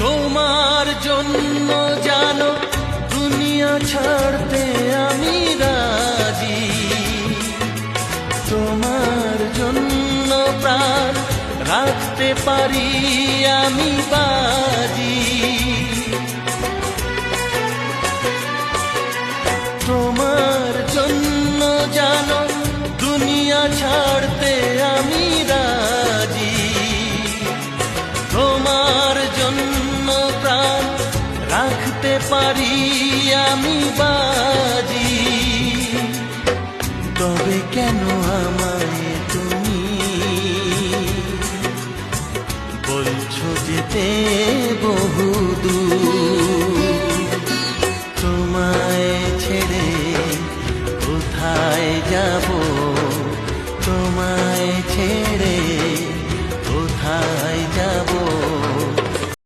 তোমার জন্য জানো দুনিয়া ছাড়তে আমি রাজি, তোমার জন্য প্রাণ রাখতে পারি আমি বাজি। তোমার জন্য জানো দুনিয়া ছাড়তে আমি রাজি, তোমার জন্য প্রাণ রাখতে পারি আমি বাজি। তবে কেন আমায় তুমি বলছো যেতে বহুদূর? তোমায় ছেড়ে কোথায় যাব